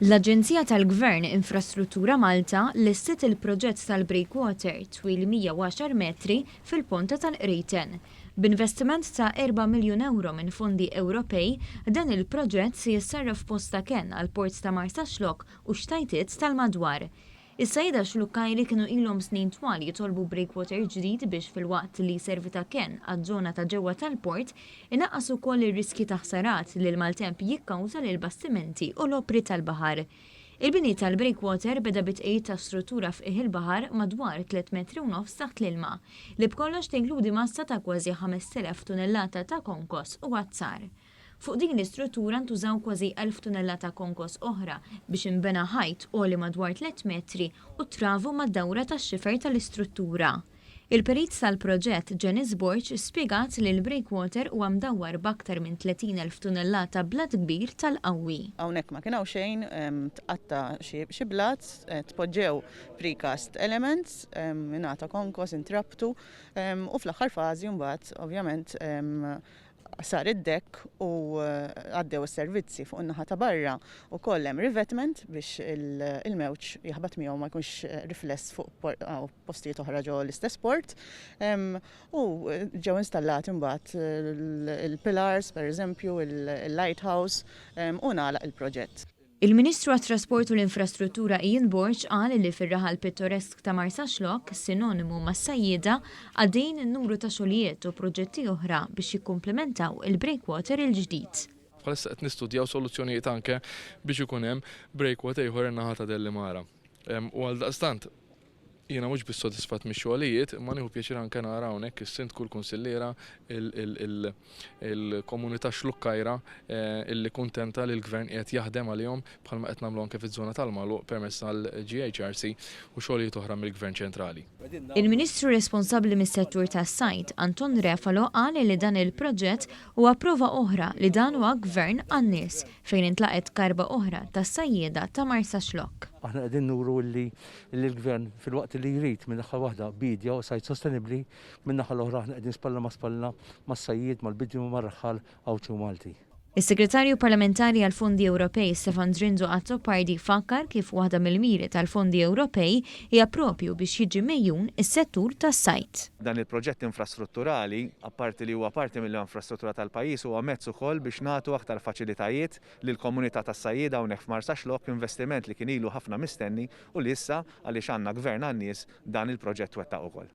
L-Aġenzija tal-Gvern Infrastruttura Malta listet il-proġett tal-Breakwater twil 110 metri fil-ponta tal-Qrejten. B'investiment ta' 4 miljun euro minn fondi Ewropej, dan il-proġett se jissarraf posta kenn għal port ta' Marsaxlokk u xtajtiet tal-madwar. Is-sajda xlukkajri kienu ilhom snin twal jitolbu breakwater ġdid biex fil-waqt li servi ta' kenn għaż-żona ta' ġewwa tal-port inaqqas ukoll ir-riski ta' ħsarat li l-maltemp jikkawża lil bastimenti u l-opri tal-baħar. Il-bini tal-breakwater beda bitqejjed ta' struttura f'qiegħ il-baħar madwar 3 metri u nofs taħt l-ilma li b'kollox tinkludi massa ta' kważi 5,000 tunellata ta' konkos u azzar. Fuq din l-istruttura ntużaw kważi 1000 tunellata konkos oħra biex inbena ħajt għoli madwar 3 metri u travu mad-dawra tax-xifer tal-istruttura. Il-perit tal-proġett Janice Borch spjegat li l-breakwater huwa mdawwar b'aktar minn 30,000 tunellata blat kbir tal-qawwi. Hawnhekk ma kien hawn xejn tqatta xi blat, tpoġġew precast elements, mingħata konkos intrabtu u fl-aħħar fażi mbagħad ovvjament sar id-dekk u għaddew is-servizzi fuq in-naħa ta' barra u koll hemm rivetment biex il-mewġ jaħbad miegħu ma jkunx rifless fuq postijiet oħra ġew l-istess port. U ġew installati mbagħad il-pillars, pereżempju, il-lighthouse u nagħlaq il-proġett. Il-Ministru għat-Trasport u l-Infrastruttura Ian Borch qal li fir-raħal pittoresk ta' Marsaxlokk, sinonimu mas-sajjieda, għaddejn in-numru ta' xogħlijiet u proġetti oħra biex jikkumplementaw il-breakwater il-ġdid. Bħalissa qed nistudjaw soluzzjonijiet anke biex ikun hemm breakwater ieħor in-naħa ta' Dellimara. U għaldaqstant jiena mhux biss sodisfatt mix-xogħlijiet, imma nieħu pjaċir anke nara hawnhekk is-sindku l-kunsilliera il-komunità xlukkajra illi kuntenta li l-gvern qiegħed jaħdem għalihom bħalma qed nagħmlu anke fiż-żona tal-Magħluq permezz tal-GHRC u xogħlijiet oħra mill-Gvern ċentrali. Il-Ministru responsabbli mis-settur tas-sajt, Anton Refalo, qal li dan il-proġett huwa prova oħra li dan huwa gvern għan-nies fejn intlaqet karba oħra tas-sajjieda ta' Marsaxlokk. Aħna qegħdin nuru li l-gvern fil-waqt li jrid minn naħa waħda bidja u sajt sostenibbli, minn naħa l-oħra aħna qegħdin spalla ma' spalla mas-sajjied mal-bidju mar-raħħal Awċu Malti. Is-Segretarju Parlamentari għal Fondi Ewropej Stefan Drindu Attopardi fakkar kif waħda mill-miri tal-Fondi Ewropej hija proprju biex jiġi mejjun is-settur tas-sajt. Dan il-proġett infrastrutturali, apparti li huwa parti mill-infrastruttura tal-pajjiż, huwa mezz ukoll biex nagħtu aktar faċilitajiet lill-komunità tas-sajjieda hawnhekk f'Marsaxlokk, investiment li kien ilu ħafna mistenni u li issa għaliex għandna gvern għan-nies dan il-proġett wettaq ukoll.